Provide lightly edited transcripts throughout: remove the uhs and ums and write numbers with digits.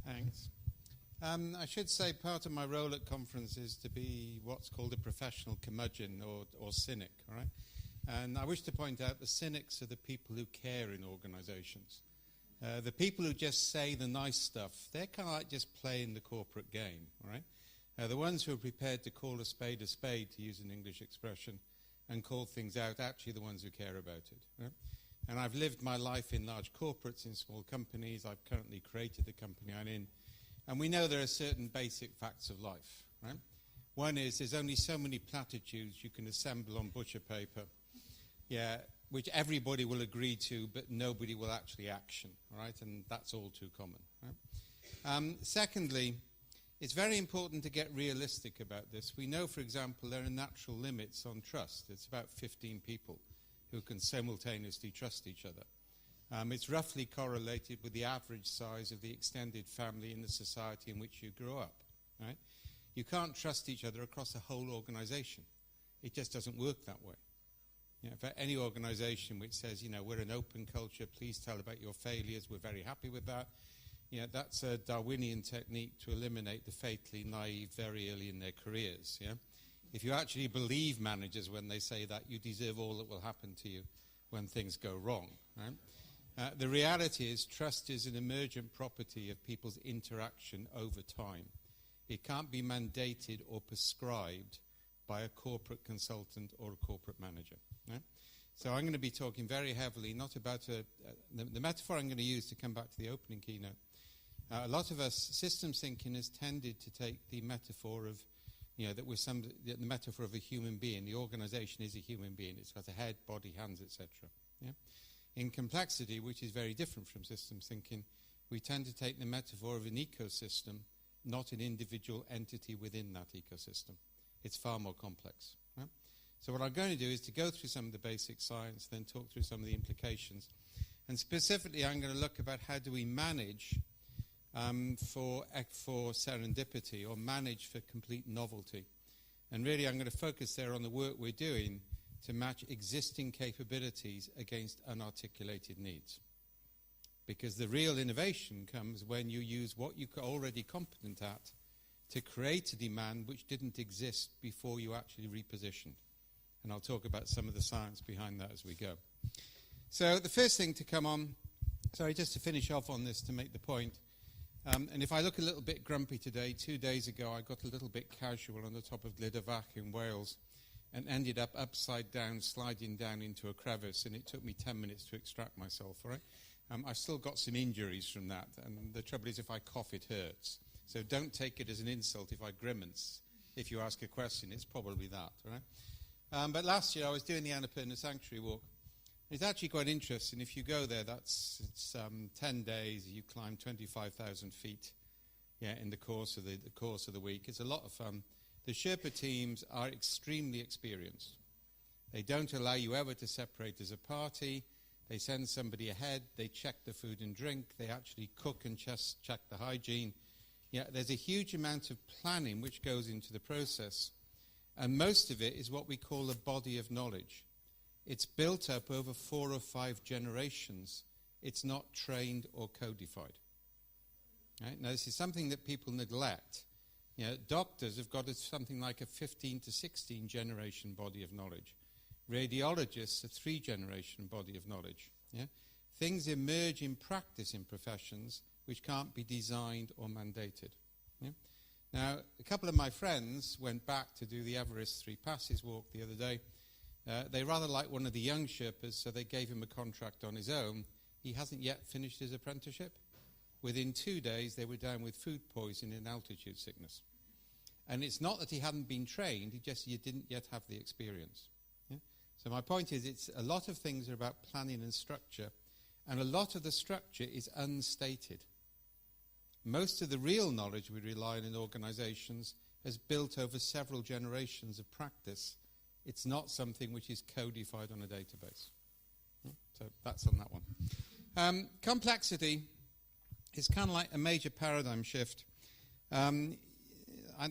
Thanks. I should say part of my role at conference is to be what's called a professional curmudgeon or cynic, all right? And I wish to point out the cynics are the people who care in organizations. The people who just say the nice stuff, they're kind of like just playing the corporate game, all right? The ones who are prepared to call a spade, to use an English expression, and call things out, actually the ones who care about it, right? And I've lived my life in large corporates, in small companies. I've currently created the company I'm in. And we know there are certain basic facts of life, right? One is there's only so many platitudes you can assemble on butcher paper, which everybody will agree to, but nobody will actually action, all right? And that's all too common, right? Secondly, it's very important to get realistic about this. We know, for example, there are natural limits on trust. It's about 15 people who can simultaneously trust each other. It's roughly correlated with the average size of the extended family in the society in which you grow up, right? You can't trust each other across a whole organization. It just doesn't work that way. For any organization which says, we're an open culture, please tell about your failures, we're very happy with that, that's a Darwinian technique to eliminate the fatally naive very early in their careers, If you actually believe managers when they say that, you deserve all that will happen to you when things go wrong, right? The reality is trust is an emergent property of people's interaction over time. It can't be mandated or prescribed by a corporate consultant or a corporate manager. Right? So I'm going to be talking very heavily, not about the metaphor I'm going to use to come back to the opening keynote. A lot of us, systems thinking has tended to take the metaphor of, that we're the metaphor of a human being. The organization is a human being. It's got a head, body, hands, etc. In complexity, which is very different from systems thinking, we tend to take the metaphor of an ecosystem, not an individual entity within that ecosystem. It's far more complex. Right? So what I'm going to do is to go through some of the basic science, then talk through some of the implications. And specifically, I'm going to look about how do we manage for serendipity, or manage for complete novelty. And really, I'm going to focus there on the work we're doing to match existing capabilities against unarticulated needs. Because the real innovation comes when you use what you're already competent at to create a demand which didn't exist before you actually repositioned. And I'll talk about some of the science behind that as we go. So the first thing to come on, sorry, just to finish off on this to make the point, and if I look a little bit grumpy today, 2 days ago I got a little bit casual on the top of Glydderfach in Wales and ended up upside down, sliding down into a crevice, and it took me 10 minutes to extract myself, all right? I've still got some injuries from that, and the trouble is if I cough it hurts. So don't take it as an insult if I grimace. If you ask a question, it's probably that, all right? But last year I was doing the Annapurna Sanctuary Walk. It's actually quite interesting. If you go there, it's 10 days. You climb 25,000 feet, in the course of the week. It's a lot of fun. The Sherpa teams are extremely experienced. They don't allow you ever to separate as a party. They send somebody ahead. They check the food and drink. They actually cook and just check the hygiene. There's a huge amount of planning which goes into the process. And most of it is what we call a body of knowledge. It's built up over 4 or 5 generations. It's not trained or codified. Right? Now, this is something that people neglect. Doctors have got something like a 15 to 16 generation body of knowledge. Radiologists, a 3-generation body of knowledge. Things emerge in practice in professions which can't be designed or mandated. Now, a couple of my friends went back to do the Everest 3 Passes walk the other day. They rather like one of the young Sherpas, so they gave him a contract on his own. He hasn't yet finished his apprenticeship. Within 2 days, they were down with food poisoning and altitude sickness. And it's not that he hadn't been trained, he didn't yet have the experience. So my point is, it's a lot of things are about planning and structure, and a lot of the structure is unstated. Most of the real knowledge we rely on in organizations has built over several generations of practice. It's not something which is codified on a database. So that's on that one. Complexity is kind of like a major paradigm shift. And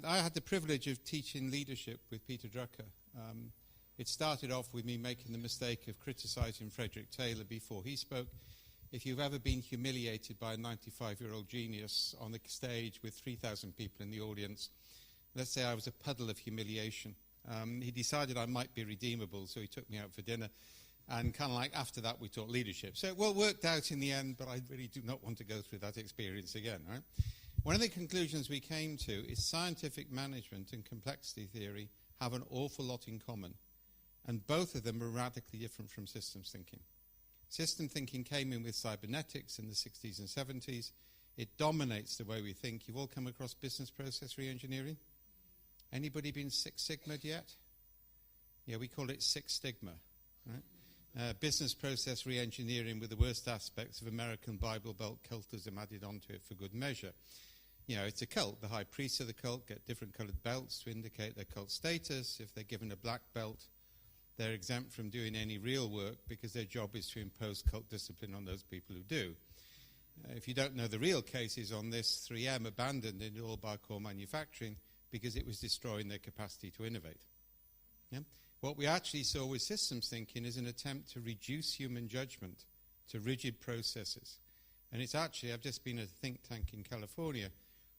I had the privilege of teaching leadership with Peter Drucker. It started off with me making the mistake of criticizing Frederick Taylor before he spoke. if you've ever been humiliated by a 95-year-old genius on the stage with 3,000 people in the audience, let's say I was a puddle of humiliation. He decided I might be redeemable, so he took me out for dinner. And kind of like after that, we taught leadership. So it well worked out in the end, but I really do not want to go through that experience again, right? One of the conclusions we came to is scientific management and complexity theory have an awful lot in common. And both of them are radically different from systems thinking. System thinking came in with cybernetics in the 60s and 70s. It dominates the way we think. You've all come across business process re-engineering? Anybody been Six Sigma'd yet? Yeah, we call it Six Stigma, right? Business process re-engineering with the worst aspects of American Bible Belt cultism added onto it for good measure. You know, it's a cult. The high priests of the cult get different coloured belts to indicate their cult status. If they're given a black belt, they're exempt from doing any real work because their job is to impose cult discipline on those people who do. If you don't know the real cases on this, 3M abandoned it all by core manufacturing because it was destroying their capacity to innovate. Yeah? What we actually saw with systems thinking is an attempt to reduce human judgment to rigid processes. And it's actually, I've just been at a think tank in California,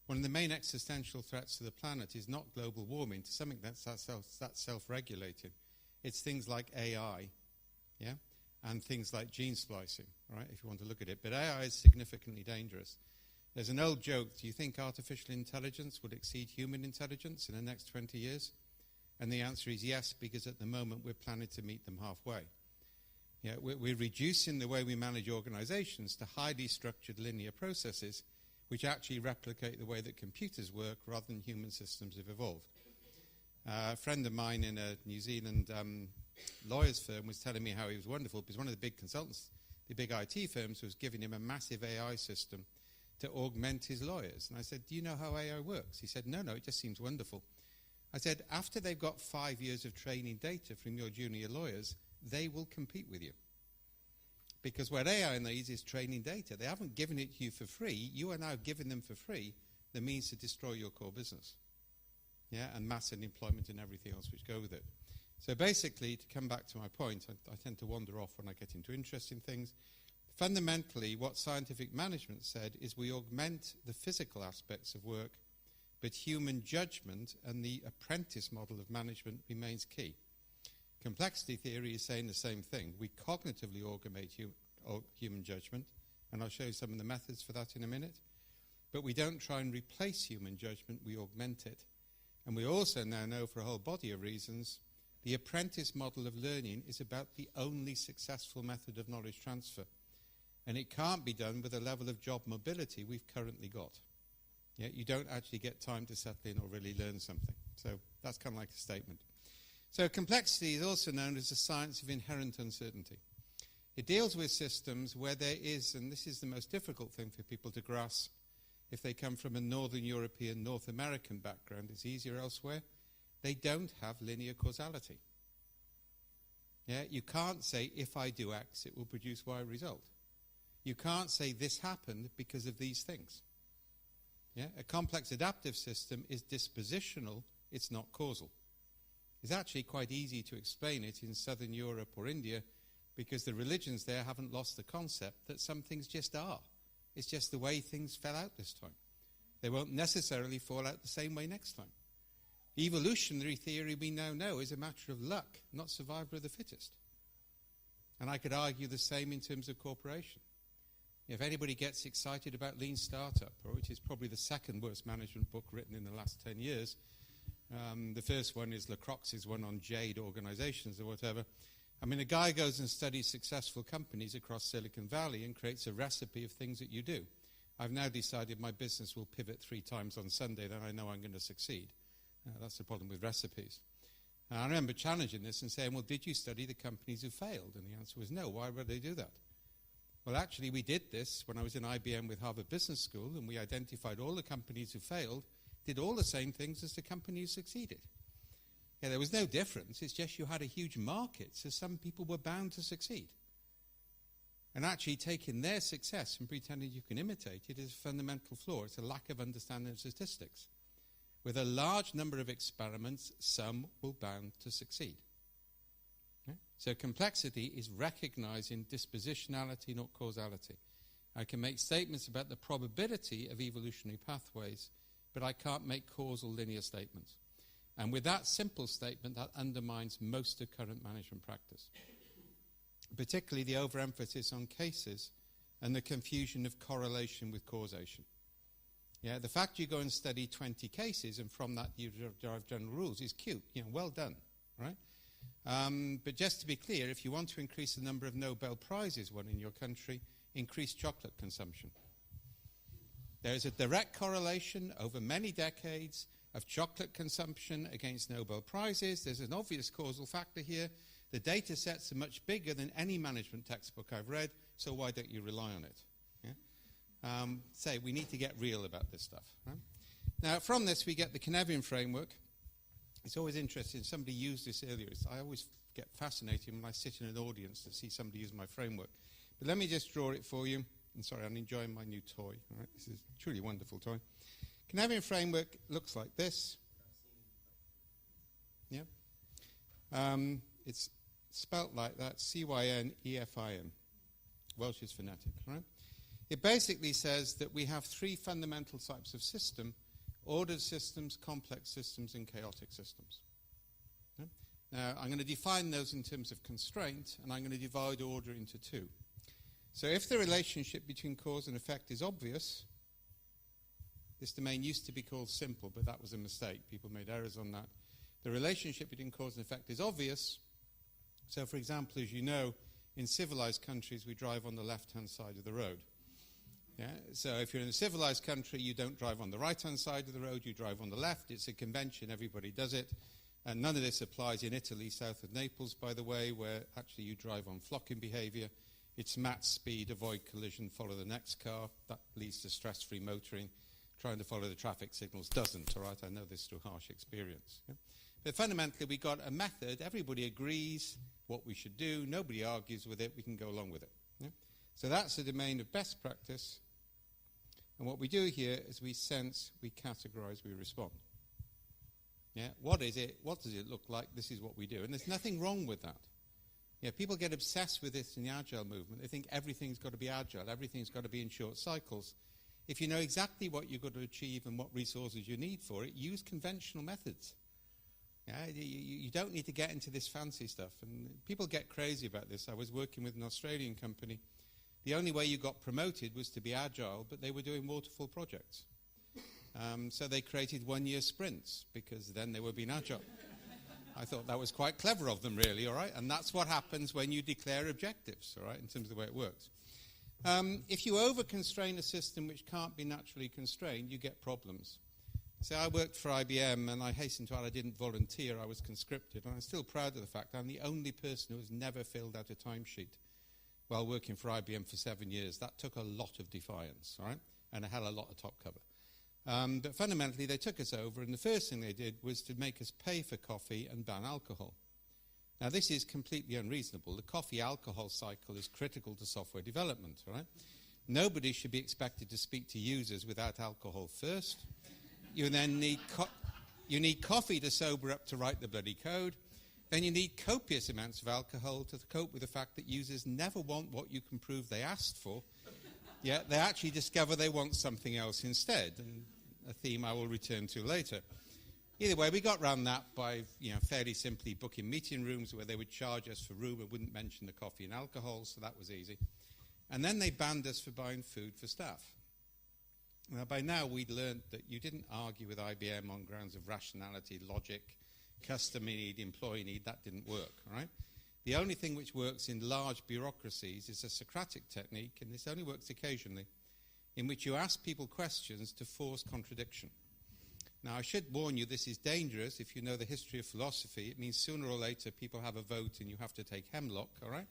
one of the main existential threats to the planet is not global warming, to something that's self-regulated. It's things like AI, yeah, and things like gene splicing, right, if you want to look at it. But AI is significantly dangerous. There's an old joke, do you think artificial intelligence would exceed human intelligence in the next 20 years? And the answer is yes, because at the moment we're planning to meet them halfway. Yeah, we're reducing the way we manage organizations to highly structured linear processes which actually replicate the way that computers work rather than human systems have evolved. A friend of mine in a New Zealand lawyer's firm was telling me how he was wonderful because one of the big consultants, the big IT firms, was giving him a massive AI system to augment his lawyers. And I said, do you know how AI works? He said, no, it just seems wonderful. I said, after they've got 5 years of training data from your junior lawyers, they will compete with you. Because what AI needs is training data. They haven't given it to you for free. You are now giving them for free the means to destroy your core business. Yeah, and mass unemployment and everything else which go with it. So basically, to come back to my point, I tend to wander off when I get into interesting things. Fundamentally, what scientific management said is we augment the physical aspects of work, but human judgment and the apprentice model of management remains key. Complexity theory is saying the same thing. We cognitively augment human judgment, and I'll show you some of the methods for that in a minute. But we don't try and replace human judgment, we augment it. And we also now know, for a whole body of reasons, the apprentice model of learning is about the only successful method of knowledge transfer. And it can't be done with the level of job mobility we've currently got. Yeah, you don't actually get time to settle in or really learn something. So that's kind of like a statement. So complexity is also known as the science of inherent uncertainty. It deals with systems where there is, and this is the most difficult thing for people to grasp, if they come from a Northern European, North American background, it's easier elsewhere, they don't have linear causality. Yeah, you can't say, if I do X, it will produce Y result. You can't say, this happened because of these things. Yeah, a complex adaptive system is dispositional, it's not causal. It's actually quite easy to explain it in Southern Europe or India because the religions there haven't lost the concept that some things just are. It's just the way things fell out this time. They won't necessarily fall out the same way next time. Evolutionary theory we now know is a matter of luck, not survival of the fittest. And I could argue the same in terms of cooperation. If anybody gets excited about Lean Startup, which is probably the second worst management book written in the last 10 years, the first one is Lacroix's one on Jade organizations or whatever. I mean, a guy goes and studies successful companies across Silicon Valley and creates a recipe of things that you do. I've now decided my business will pivot 3 times on Sunday, then I know I'm going to succeed. That's the problem with recipes. And I remember challenging this and saying, well, did you study the companies who failed? And the answer was no. Why would they do that? Well, actually, we did this when I was in IBM with Harvard Business School, and we identified all the companies who failed did all the same things as the company who succeeded. Yeah, there was no difference. It's just you had a huge market, so some people were bound to succeed. And actually taking their success and pretending you can imitate it is a fundamental flaw. It's a lack of understanding of statistics. With a large number of experiments, some will bound to succeed. Okay? So complexity is recognizing dispositionality, not causality. I can make statements about the probability of evolutionary pathways, but I can't make causal linear statements. And with that simple statement, that undermines most of current management practice, particularly the overemphasis on cases and the confusion of correlation with causation. Yeah, the fact you go and study 20 cases and from that you derive general rules is cute. Well done, right? But just to be clear, if you want to increase the number of Nobel Prizes won in your country, increase chocolate consumption. There is a direct correlation over many decades of chocolate consumption against Nobel Prizes. There's an obvious causal factor here. The data sets are much bigger than any management textbook I've read, so why don't you rely on it? Yeah? We need to get real about this stuff. Right? Now, from this, we get the Knevian framework. It's always interesting. Somebody used this earlier. I always get fascinated when I sit in an audience to see somebody use my framework. But let me just draw it for you. And sorry, I'm enjoying my new toy. All right? This is a truly wonderful toy. Knevian framework looks like this. Yeah. It's spelt like that, C-Y-N-E-F-I-N. Welsh is phonetic, right? It basically says that we have three fundamental types of system: ordered systems, complex systems, and chaotic systems. Yeah? Now, I'm going to define those in terms of constraint, and I'm going to divide order into two. So if the relationship between cause and effect is obvious, this domain used to be called simple, but that was a mistake. People made errors on that. The relationship between cause and effect is obvious. So, for example, as you know, in civilized countries, we drive on the left-hand side of the road. Yeah? So if you're in a civilized country, you don't drive on the right-hand side of the road, you drive on the left. It's a convention, everybody does it. And none of this applies in Italy, south of Naples, by the way, where actually you drive on flocking behavior. It's match speed, avoid collision, follow the next car. That leads to stress-free motoring. Trying to follow the traffic signals doesn't, all right? I know this through harsh experience. Yeah? But fundamentally, we got a method. Everybody agrees what we should do. Nobody argues with it. We can go along with it. Yeah? So that's the domain of best practice. And what we do here is we sense, we categorize, we respond. Yeah? What is it? What does it look like? This is what we do. And there's nothing wrong with that. Yeah, people get obsessed with this in the agile movement. They think everything's got to be agile. Everything's got to be in short cycles. If you know exactly what you've got to achieve and what resources you need for it, use conventional methods. Yeah, you don't need to get into this fancy stuff. And people get crazy about this. I was working with an Australian company. The only way you got promoted was to be agile, but they were doing waterfall projects. So they created one-year sprints because then they were being agile. I thought that was quite clever of them, really, all right? And that's what happens when you declare objectives, all right, in terms of the way it works. If you over-constrain a system which can't be naturally constrained, you get problems. So I worked for IBM, and I hasten to add I didn't volunteer, I was conscripted, and I'm still proud of the fact I'm the only person who has never filled out a timesheet while working for IBM for 7 years. That took a lot of defiance, all right, and I had a lot of top cover. But fundamentally, they took us over, and the first thing they did was to make us pay for coffee and ban alcohol. Now, this is completely unreasonable. The coffee-alcohol cycle is critical to software development, right? Nobody should be expected to speak to users without alcohol first. You then need coffee to sober up to write the bloody code. Then you need copious amounts of alcohol to cope with the fact that users never want what you can prove they asked for. Yet they actually discover they want something else instead, and a theme I will return to later. Either way, we got around that by fairly simply booking meeting rooms where they would charge us for room and wouldn't mention the coffee and alcohol, so that was easy. And then they banned us for buying food for staff. Now, by now, we'd learned that you didn't argue with IBM on grounds of rationality, logic, customer need, employee need. That didn't work, right? The only thing which works in large bureaucracies is a Socratic technique, and this only works occasionally, in which you ask people questions to force contradiction. Now, I should warn you, this is dangerous. If you know the history of philosophy, it means sooner or later people have a vote and you have to take hemlock, all right?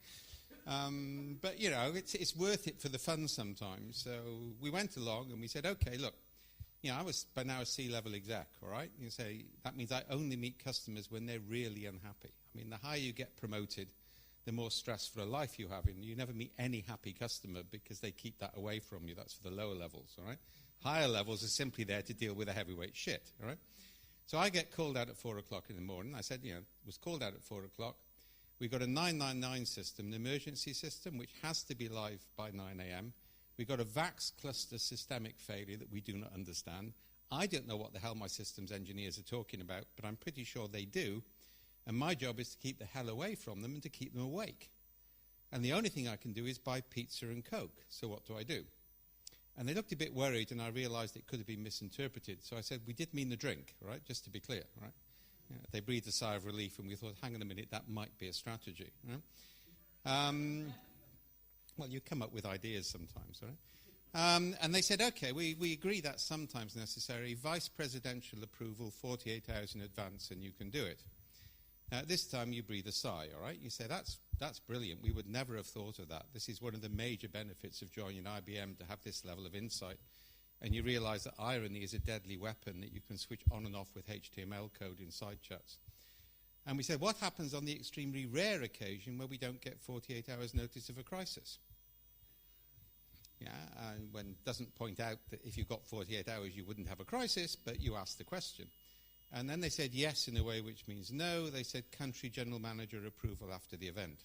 But, it's worth it for the fun sometimes. So we went along and we said, okay, look, I was by now a C-level exec, all right? You say, that means I only meet customers when they're really unhappy. I mean, the higher you get promoted, the more stressful a life you have. And you never meet any happy customer because they keep that away from you. That's for the lower levels, all right? Higher levels are simply there to deal with a heavyweight shit, all right? So I get called out at 4 o'clock in the morning. I said, was called out at 4 o'clock. We've got a 999 system, an emergency system, which has to be live by 9 a.m. We've got a VAX cluster systemic failure that we do not understand. I don't know what the hell my systems engineers are talking about, but I'm pretty sure they do. And my job is to keep the hell away from them and to keep them awake. And the only thing I can do is buy pizza and Coke. So what do I do? And they looked a bit worried, and I realized it could have been misinterpreted. So I said, we did mean the drink, right? Just to be clear, right? Yeah, they breathed a sigh of relief, and we thought, hang on a minute, that might be a strategy. Right? Well, you come up with ideas sometimes, right? And they said, okay, we agree that's sometimes necessary. Vice presidential approval 48 hours in advance, and you can do it. This time you breathe a sigh, all right? You say, that's brilliant. We would never have thought of that. This is one of the major benefits of joining IBM, to have this level of insight. And you realize that irony is a deadly weapon that you can switch on and off with HTML code in side chats. And we said, what happens on the extremely rare occasion where we don't get 48 hours notice of a crisis? Yeah, and when it doesn't point out that if you got 48 hours you wouldn't have a crisis, but you ask the question. And then they said yes in a way which means no. They said country general manager approval after the event.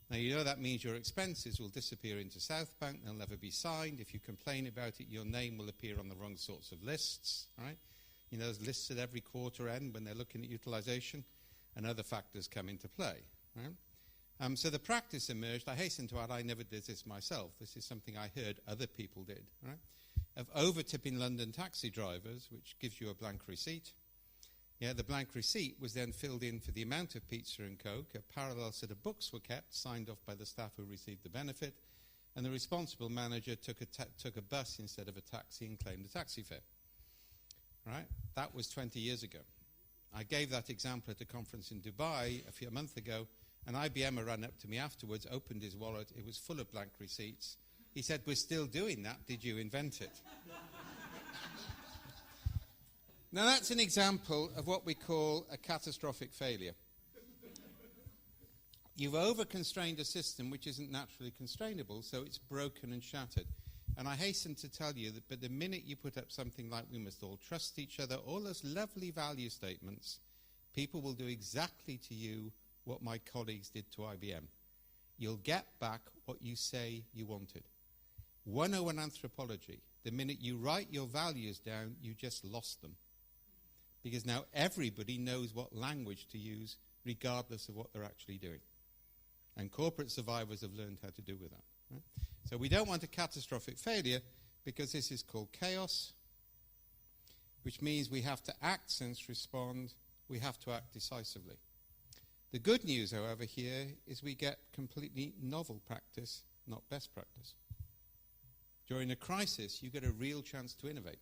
Now, you know that means your expenses will disappear into South Bank. They'll never be signed. If you complain about it, your name will appear on the wrong sorts of lists, right? You know, those lists at every quarter end when they're looking at utilization, and other factors come into play, right? So the practice emerged. I hasten to add, I never did this myself. This is something I heard other people did, right? Of over-tipping London taxi drivers, which gives you a blank receipt. Yeah, the blank receipt was then filled in for the amount of pizza and Coke. A parallel set of books were kept, signed off by the staff who received the benefit, and the responsible manager took a bus instead of a taxi and claimed a taxi fare. Right? That was 20 years ago. I gave that example at a conference in Dubai a month ago. An IBMer ran up to me afterwards, opened his wallet. It was full of blank receipts. He said, we're still doing that. Did you invent it? Now, that's an example of what we call a catastrophic failure. You've over-constrained a system which isn't naturally constrainable, so it's broken and shattered. And I hasten to tell you that but the minute you put up something like we must all trust each other, all those lovely value statements, people will do exactly to you what my colleagues did to IBM. You'll get back what you say you wanted. 101 anthropology, the minute you write your values down, you just lost them. Because now everybody knows what language to use regardless of what they're actually doing. And corporate survivors have learned how to do with that. Right? So we don't want a catastrophic failure because this is called chaos, which means we have to act, sense, respond. We have to act decisively. The good news, however, here is we get completely novel practice, not best practice. During a crisis, you get a real chance to innovate.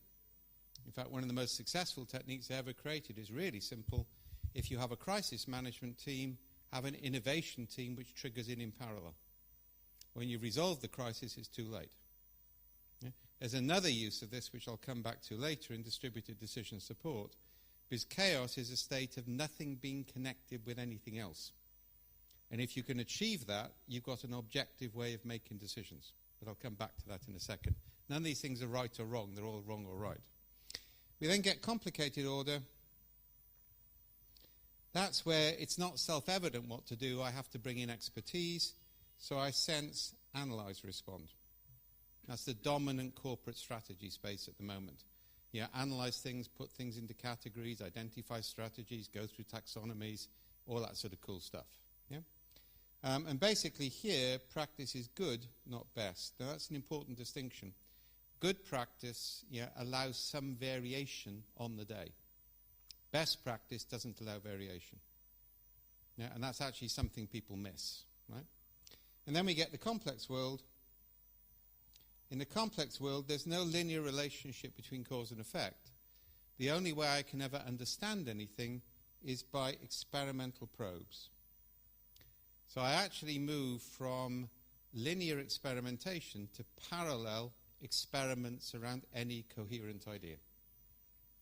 In fact, one of the most successful techniques ever created is really simple. If you have a crisis management team, have an innovation team which triggers in parallel. When you resolve the crisis, it's too late. Yeah? There's another use of this, which I'll come back to later, in distributed decision support, because chaos is a state of nothing being connected with anything else. And if you can achieve that, you've got an objective way of making decisions. But I'll come back to that in a second. None of these things are right or wrong. They're all wrong or right. We then get complicated order. That's where it's not self-evident what to do. I have to bring in expertise. So I sense, analyze, respond. That's the dominant corporate strategy space at the moment. Yeah, analyze things, put things into categories, identify strategies, go through taxonomies, all that sort of cool stuff. Yeah? And basically here, practice is good, not best. Now that's an important distinction. Good practice allows some variation on the day. Best practice doesn't allow variation. Yeah, and that's actually something people miss, right? And then we get the complex world. In the complex world, there's no linear relationship between cause and effect. The only way I can ever understand anything is by experimental probes. So I actually move from linear experimentation to parallel experiments around any coherent idea.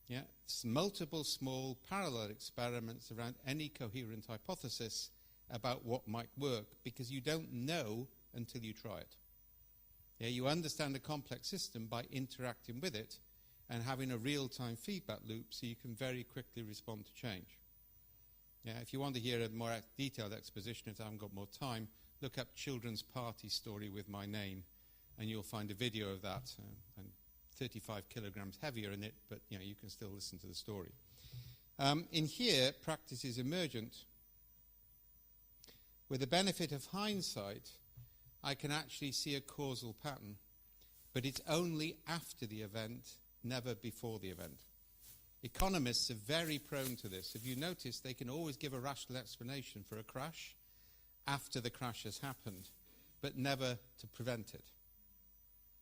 Yeah, it's multiple small parallel experiments around any coherent hypothesis about what might work, because you don't know until you try it. Yeah, you understand a complex system by interacting with it and having a real-time feedback loop so you can very quickly respond to change. Yeah, if you want to hear a more detailed exposition, if I haven't got more time, look up Children's Party Story with My Name. and you'll find a video of that, and 35 kilograms heavier in it, but you can still listen to the story. In here, practice is emergent. With the benefit of hindsight, I can actually see a causal pattern, but it's only after the event, never before the event. Economists are very prone to this. If you notice, they can always give a rational explanation for a crash after the crash has happened, but never to prevent it.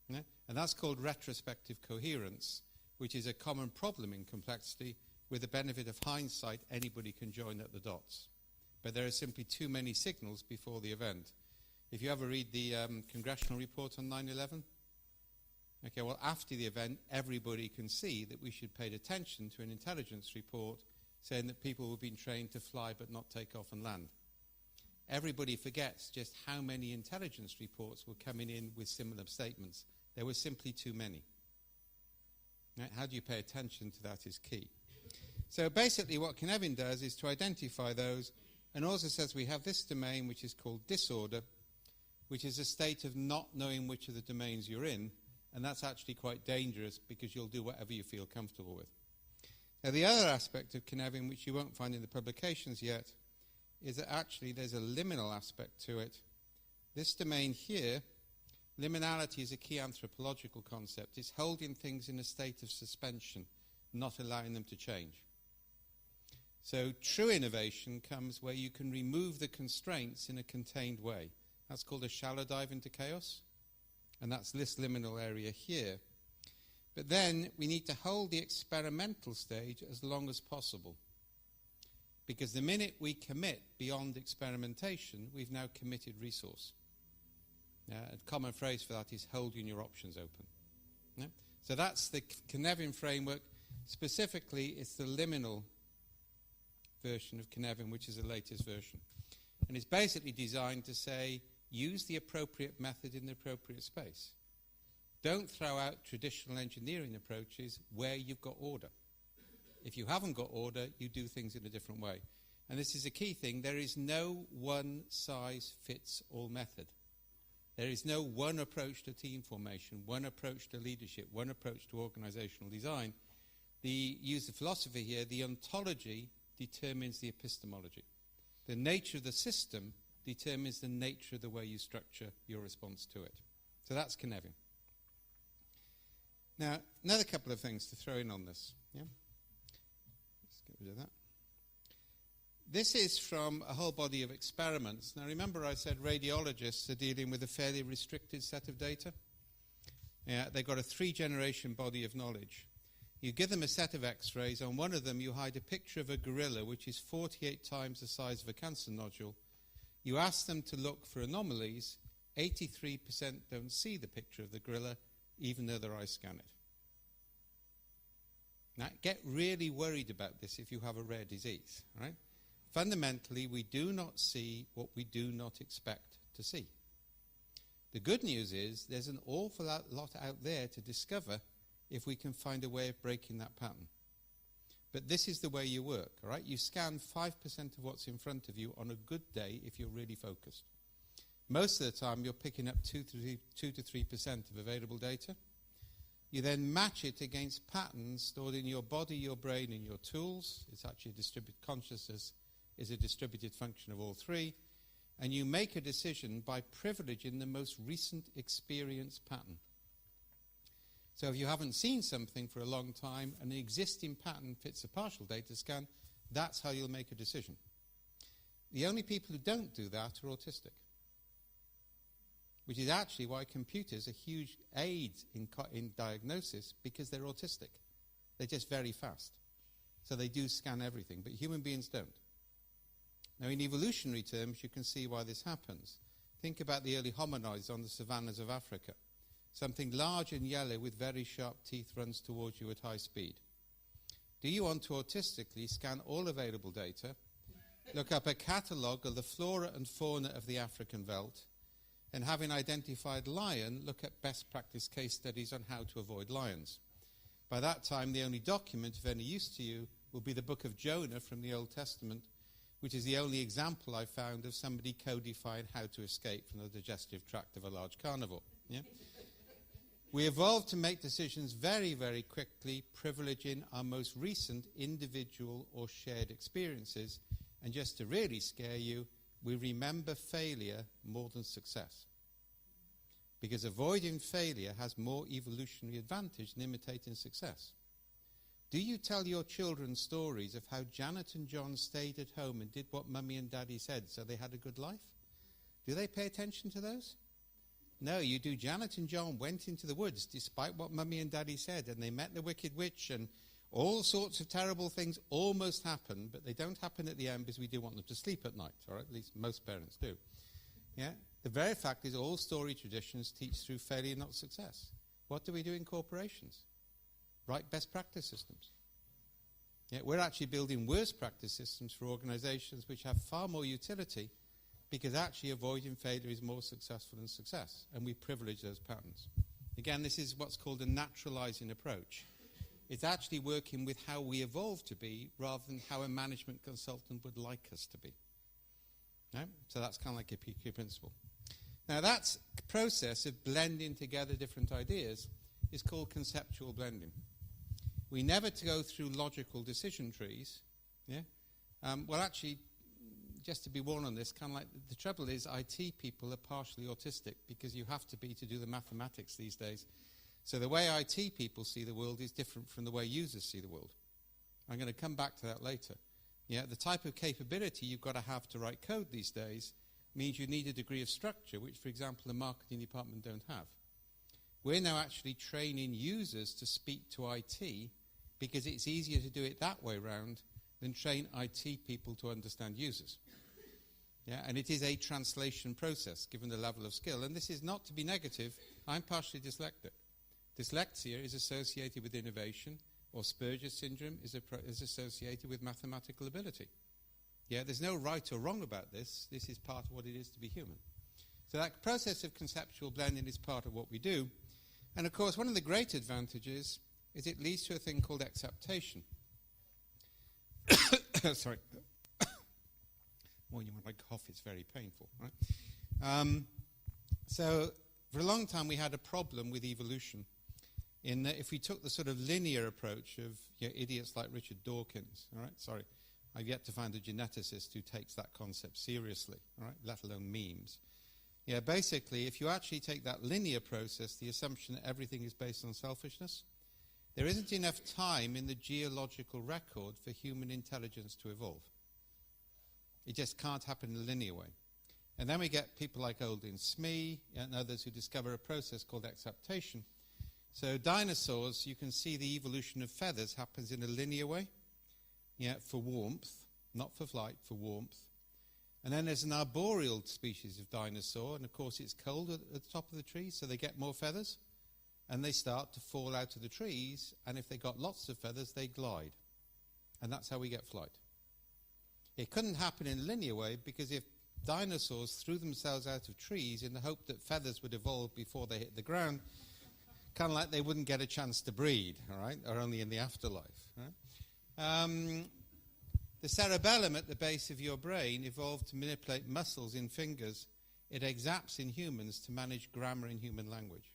Yeah? And that's called retrospective coherence, which is a common problem in complexity. With the benefit of hindsight, anybody can join up the dots. But there are simply too many signals before the event. If you ever read the congressional report on 9/11, okay, well, after the event, everybody can see that we should pay attention to an intelligence report saying that people were being trained to fly but not take off and land. Everybody forgets just how many intelligence reports were coming in with similar statements. There were simply too many. Right? How do you pay attention to that is key. So basically what Cynefin does is to identify those, and also says we have this domain which is called disorder, which is a state of not knowing which of the domains you're in, and that's actually quite dangerous because you'll do whatever you feel comfortable with. Now the other aspect of Cynefin, which you won't find in the publications yet, is that actually there's a liminal aspect to it. This domain here, liminality is a key anthropological concept. It's holding things in a state of suspension, not allowing them to change. So true innovation comes where you can remove the constraints in a contained way. That's called a shallow dive into chaos, and that's this liminal area here. But then we need to hold the experimental stage as long as possible, because the minute we commit beyond experimentation, we've now committed resource. A common phrase for that is holding your options open. Yeah? So that's the Cynefin framework. Specifically, it's the liminal version of Cynefin, which is the latest version. And it's basically designed to say, use the appropriate method in the appropriate space. Don't throw out traditional engineering approaches where you've got order. If you haven't got order, you do things in a different way. And this is a key thing. There is no one-size-fits-all method. There is no one approach to team formation, one approach to leadership, one approach to organizational design. Use the philosophy here, the ontology determines the epistemology. The nature of the system determines the nature of the way you structure your response to it. So that's Cynefin. Now, another couple of things to throw in on this. Yeah? Let's get rid of that. This is from a whole body of experiments. Now, remember I said radiologists are dealing with a fairly restricted set of data? Yeah, they've got a 3-generation body of knowledge. You give them a set of x-rays. On one of them, you hide a picture of a gorilla, which is 48 times the size of a cancer nodule. You ask them to look for anomalies. 83% don't see the picture of the gorilla, even though their eyes scan it. Now, get really worried about this if you have a rare disease, right? Fundamentally, we do not see what we do not expect to see. The good news is there's an awful lot out there to discover if we can find a way of breaking that pattern. But this is the way you work, all right? You scan 5% of what's in front of you on a good day if you're really focused. Most of the time, you're picking up 2 to 3% of available data. You then match it against patterns stored in your body, your brain, and your tools. It's actually consciousness is a distributed function of all three. And you make a decision by privileging the most recent experience pattern. So if you haven't seen something for a long time and an existing pattern fits a partial data scan, that's how you'll make a decision. The only people who don't do that are autistic, which is actually why computers are huge aids in diagnosis, because they're autistic. They're just very fast. So they do scan everything, but human beings don't. Now, in evolutionary terms, you can see why this happens. Think about the early hominids on the savannas of Africa. Something large and yellow with very sharp teeth runs towards you at high speed. Do you want to autistically scan all available data, look up a catalogue of the flora and fauna of the African veldt, and having identified lion, look at best practice case studies on how to avoid lions? By that time, the only document of any use to you will be the book of Jonah from the Old Testament, which is the only example I found of somebody codifying how to escape from the digestive tract of a large carnivore. Yeah? We evolved to make decisions very, very quickly, privileging our most recent individual or shared experiences. And just to really scare you, we remember failure more than success. Because avoiding failure has more evolutionary advantage than imitating success. Do you tell your children stories of how Janet and John stayed at home and did what Mummy and Daddy said so they had a good life? Do they pay attention to those? No, you do. Janet and John went into the woods despite what Mummy and Daddy said, and they met the wicked witch, and all sorts of terrible things almost happen, but they don't happen at the end because we do want them to sleep at night, or at least most parents do. Yeah? The very fact is all story traditions teach through failure, not success. What do we do in corporations? Write best practice systems. Yeah, we're actually building worse practice systems for organizations which have far more utility because actually avoiding failure is more successful than success, and we privilege those patterns. Again, this is what's called a naturalizing approach. It's actually working with how we evolve to be rather than how a management consultant would like us to be. Yeah? So that's kind of like a key principle. Now that process of blending together different ideas is called conceptual blending. We never go through logical decision trees. Yeah? Well, actually, just to be warned on this, kind of like the trouble is IT people are partially autistic because you have to be to do the mathematics these days. So the way IT people see the world is different from the way users see the world. I'm going to come back to that later. Yeah, the type of capability you've got to write code these days means you need a degree of structure, which, for example, the marketing department don't have. We're now actually training users to speak to IT because it's easier to do it that way round than train IT people to understand users. Yeah, and it is a translation process, given the level of skill. And this is not to be negative. I'm partially dyslexic. Dyslexia is associated with innovation, or Asperger's syndrome is associated with mathematical ability. Yeah, there's no right or wrong about this. This is part of what it is to be human. So that process of conceptual blending is part of what we do. And of course, one of the great advantages is it leads to a thing called exaptation. Sorry. When I cough, it's very painful, right? So for a long time, we had a problem with evolution in that if we took the sort of linear approach of idiots like Richard Dawkins, all right? Sorry, I've yet to find a geneticist who takes that concept seriously, all right? Let alone memes. Yeah, basically, if you actually take that linear process, the assumption that everything is based on selfishness, there isn't enough time in the geological record for human intelligence to evolve. It just can't happen in a linear way. And then we get people like Aldin Smee and others who discover a process called exaptation. So dinosaurs, you can see the evolution of feathers happens in a linear way, for warmth, not for flight, for warmth. And then there's an arboreal species of dinosaur, and of course it's cold at the top of the tree, so they get more feathers, and they start to fall out of the trees, and if they got lots of feathers, they glide. And that's how we get flight. It couldn't happen in a linear way, because if dinosaurs threw themselves out of trees in the hope that feathers would evolve before they hit the ground, kind of like they wouldn't get a chance to breed, all right, or only in the afterlife. Right? The cerebellum at the base of your brain evolved to manipulate muscles in fingers. It exapts in humans to manage grammar in human language.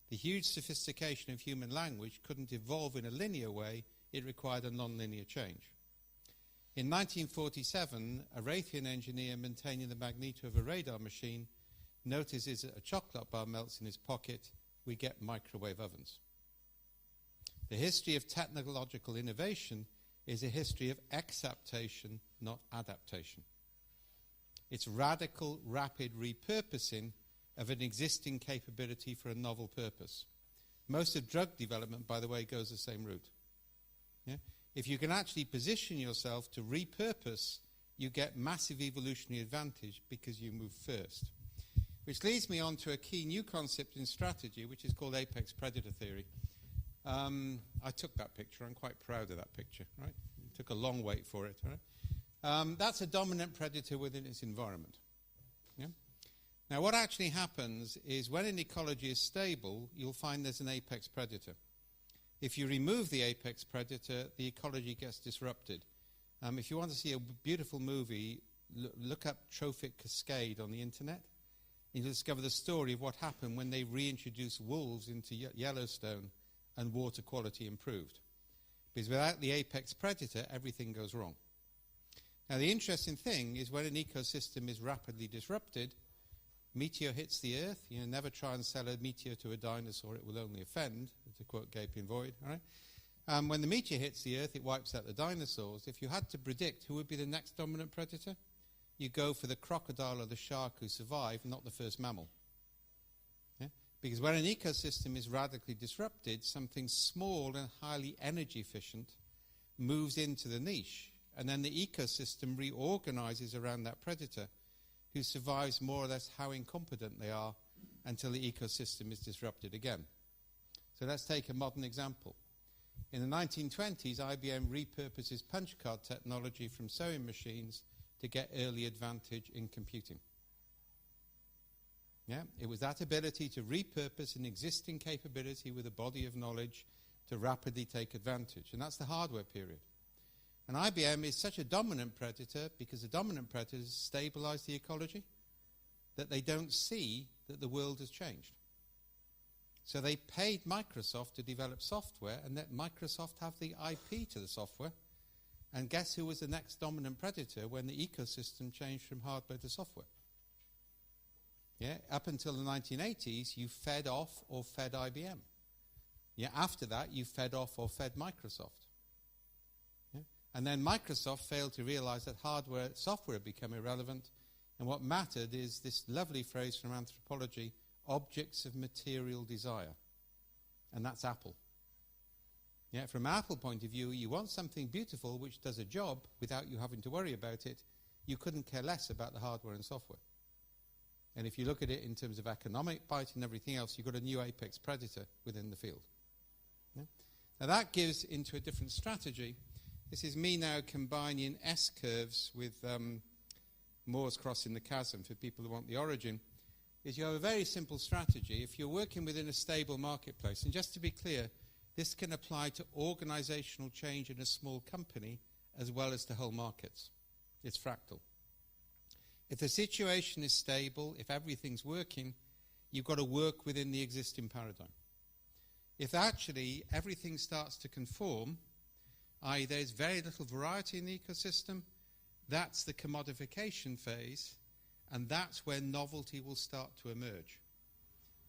The huge sophistication of human language couldn't evolve in a linear way. It required a non-linear change. In 1947, a Raytheon engineer maintaining the magneto of a radar machine notices that a chocolate bar melts in his pocket. We get microwave ovens. The history of technological innovation is a history of exaptation, not adaptation. It's radical, rapid repurposing of an existing capability for a novel purpose. Most of drug development, by the way, goes the same route. Yeah? If you can actually position yourself to repurpose, you get massive evolutionary advantage because you move first. Which leads me on to a key new concept in strategy, which is called apex predator theory. I took that picture. I'm quite proud of that picture. Right? It took a long wait for it. Right? That's a dominant predator within its environment. Yeah? Now, what actually happens is when an ecology is stable, you'll find there's an apex predator. If you remove the apex predator, the ecology gets disrupted. If you want to see a beautiful movie, look up Trophic Cascade on the internet. You discover the story of what happened when they reintroduced wolves into Yellowstone and water quality improved. Because without the apex predator, everything goes wrong. Now, the interesting thing is when an ecosystem is rapidly disrupted, meteor hits the Earth. You know, never try and sell a meteor to a dinosaur, it will only offend, to quote Gaping Void. All right? When the meteor hits the Earth, it wipes out the dinosaurs. If you had to predict who would be the next dominant predator, you go for the crocodile or the shark who survive, not the first mammal. Yeah? Because when an ecosystem is radically disrupted, something small and highly energy efficient moves into the niche, and then the ecosystem reorganizes around that predator who survives more or less how incompetent they are until the ecosystem is disrupted again. So let's take a modern example. In the 1920s, IBM repurposes punch card technology from sewing machines to get early advantage in computing. Yeah, it was that ability to repurpose an existing capability with a body of knowledge to rapidly take advantage. And that's the hardware period. And IBM is such a dominant predator because the dominant predators stabilize the ecology that they don't see that the world has changed. So they paid Microsoft to develop software and let Microsoft have the IP to the software. And guess who was the next dominant predator when the ecosystem changed from hardware to software? Yeah, up until the 1980s, you fed off or fed IBM. Yeah, after that, you fed off or fed Microsoft. Yeah? And then Microsoft failed to realize that hardware, software had become irrelevant. And what mattered is this lovely phrase from anthropology, objects of material desire. And that's Apple. Yeah, from an Apple point of view, you want something beautiful which does a job without you having to worry about it. You couldn't care less about the hardware and software. And if you look at it in terms of economic bite and everything else, you've got a new apex predator within the field. Yeah? Now that gives into a different strategy. This is me now combining S-curves with Moore's crossing the chasm for people who want the origin. Is you have a very simple strategy. If you're working within a stable marketplace, and just to be clear, this can apply to organizational change in a small company as well as to whole markets. It's fractal. If the situation is stable, if everything's working, you've got to work within the existing paradigm. If actually everything starts to conform, i.e. there's very little variety in the ecosystem, that's the commodification phase, and that's where novelty will start to emerge.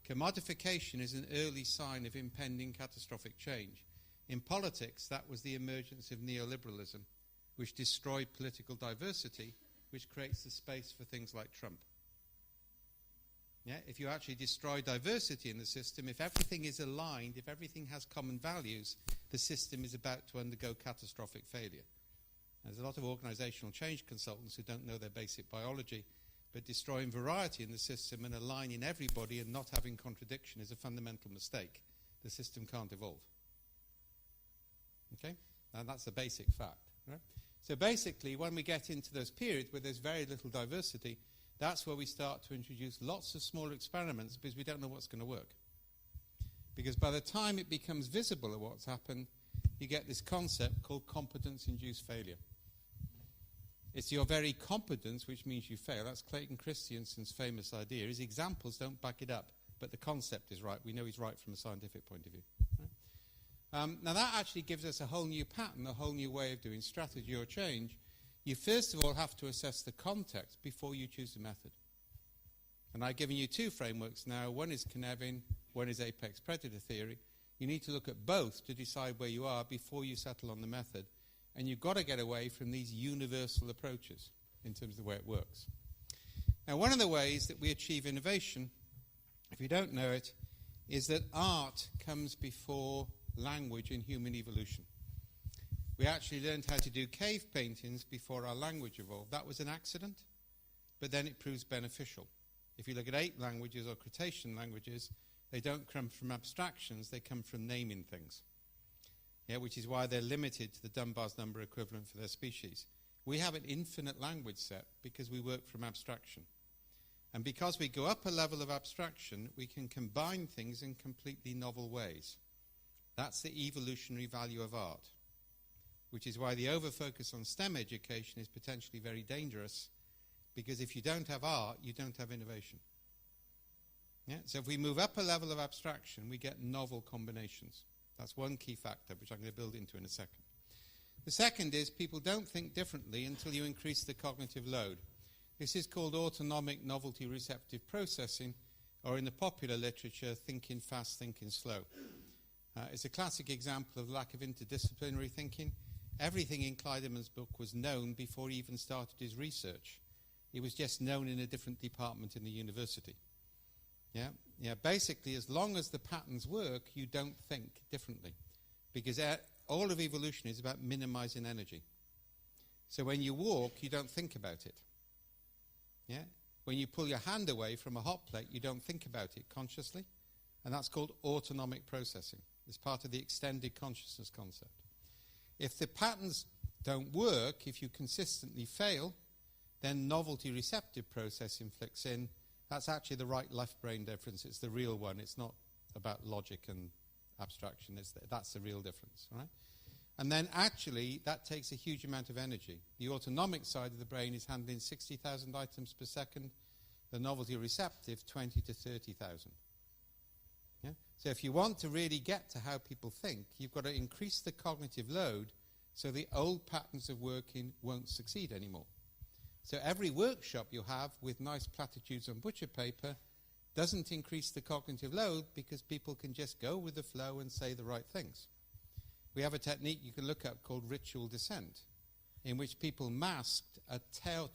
Commodification is an early sign of impending catastrophic change. In politics, that was the emergence of neoliberalism, which destroyed political diversity, which creates the space for things like Trump. Yeah, if you actually destroy diversity in the system, if everything is aligned, if everything has common values, the system is about to undergo catastrophic failure. There's a lot of organizational change consultants who don't know their basic biology, but destroying variety in the system and aligning everybody and not having contradiction is a fundamental mistake. The system can't evolve. Okay? And that's a basic fact. Right? So basically, when we get into those periods where there's very little diversity, that's where we start to introduce lots of small experiments because we don't know what's going to work. Because by the time it becomes visible of what's happened, you get this concept called competence-induced failure. It's your very competence which means you fail. That's Clayton Christensen's famous idea. His examples don't back it up, but the concept is right. We know he's right from a scientific point of view. Right? Now that actually gives us a whole new pattern, a whole new way of doing strategy or change. You first of all have to assess the context before you choose the method. And I've given you two frameworks now. One is Cynefin, one is apex predator theory. You need to look at both to decide where you are before you settle on the method. And you've got to get away from these universal approaches in terms of the way it works. Now, one of the ways that we achieve innovation, if you don't know it, is that art comes before language in human evolution. We actually learned how to do cave paintings before our language evolved. That was an accident, but then it proves beneficial. If you look at ape languages or Cretaceous languages, they don't come from abstractions, they come from naming things. Yeah, which is why they're limited to the Dunbar's number equivalent for their species. We have an infinite language set because we work from abstraction. And because we go up a level of abstraction, we can combine things in completely novel ways. That's the evolutionary value of art, which is why the over-focus on STEM education is potentially very dangerous, because if you don't have art, you don't have innovation. Yeah? So if we move up a level of abstraction, we get novel combinations. That's one key factor, which I'm going to build into in a second. The second is people don't think differently until you increase the cognitive load. This is called autonomic novelty receptive processing, or in the popular literature, thinking fast, thinking slow. It's a classic example of lack of interdisciplinary thinking. Everything in Kleiderman's book was known before he even started his research. It was just known in a different department in the university. Yeah. Basically, as long as the patterns work, you don't think differently, because all of evolution is about minimizing energy. So when you walk, you don't think about it. Yeah. When you pull your hand away from a hot plate, you don't think about it consciously, and that's called autonomic processing. It's part of the extended consciousness concept. If the patterns don't work, if you consistently fail, then novelty receptive processing flicks in. That's actually the right-left brain difference. It's the real one. It's not about logic and abstraction. That's the real difference, right? And then actually, that takes a huge amount of energy. The autonomic side of the brain is handling 60,000 items per second. The novelty receptive, 20 to 30,000. Yeah? So if you want to really get to how people think, you've got to increase the cognitive load so the old patterns of working won't succeed anymore. So every workshop you have with nice platitudes on butcher paper doesn't increase the cognitive load because people can just go with the flow and say the right things. We have a technique you can look up called ritual dissent, in which people masked are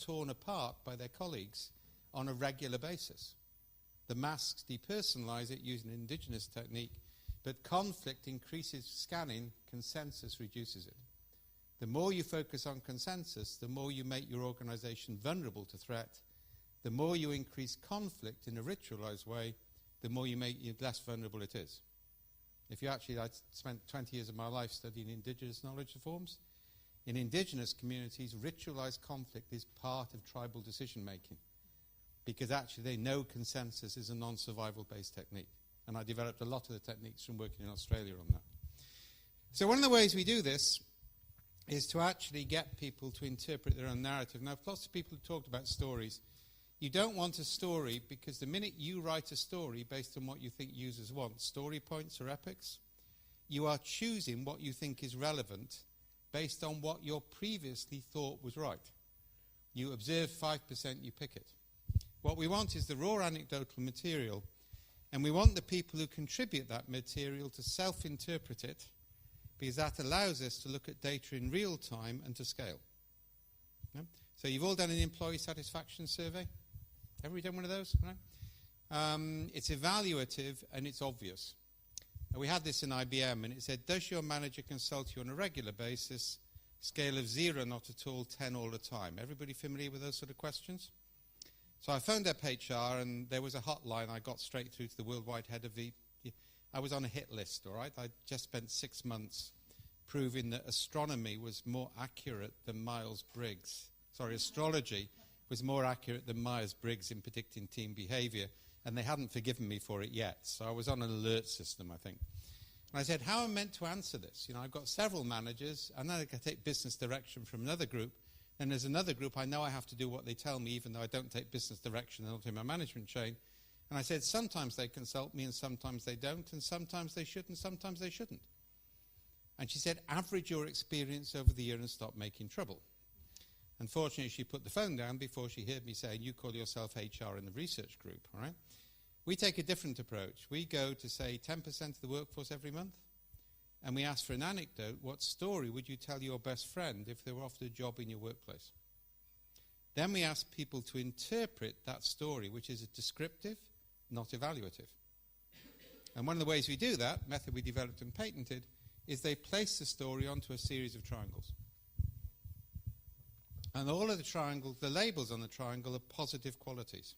torn apart by their colleagues on a regular basis. The masks depersonalize it using an indigenous technique, but conflict increases scanning, consensus reduces it. The more you focus on consensus, the more you make your organization vulnerable to threat. The more you increase conflict in a ritualized way, the more you make it less vulnerable it is. I spent 20 years of my life studying indigenous knowledge forms. In indigenous communities, ritualized conflict is part of tribal decision making, because actually they know consensus is a non-survival based technique. And I developed a lot of the techniques from working in Australia on that. So one of the ways we do this is to actually get people to interpret their own narrative. Now, lots of people have talked about stories. You don't want a story because the minute you write a story based on what you think users want, story points or epics, you are choosing what you think is relevant based on what you previously thought was right. You observe 5%, you pick it. What we want is the raw anecdotal material, and we want the people who contribute that material to self-interpret it, because that allows us to look at data in real time and to scale. Yeah? So you've all done an employee satisfaction survey? Everybody done one of those? Right? It's evaluative and it's obvious. We had this in IBM, and it said, does your manager consult you on a regular basis? Scale of 0, not at all, 10 all the time. Everybody familiar with those sort of questions? So I phoned up HR, and there was a hotline. I got straight through to the worldwide head of I was on a hit list, all right? I just spent 6 months proving that astronomy was more accurate than Myers-Briggs. Astrology was more accurate than Myers-Briggs in predicting team behavior, and they hadn't forgiven me for it yet. So I was on an alert system, I think. And I said, how am I meant to answer this? I've got several managers, and then I can take business direction from another group. And there's another group, I know I have to do what they tell me, even though I don't take business direction, they're not in my management chain. And I said, sometimes they consult me and sometimes they don't, and sometimes they should and sometimes they shouldn't. And she said, average your experience over the year and stop making trouble. Unfortunately, she put the phone down before she heard me saying, you call yourself HR in the research group, all right? We take a different approach. We go to, say, 10% of the workforce every month, and we ask for an anecdote. What story would you tell your best friend if they were offered a job in your workplace? Then we ask people to interpret that story, which is a descriptive, not evaluative. And one of the ways we do that, method we developed and patented, is they place the story onto a series of triangles. And all of the triangles, the labels on the triangle are positive qualities.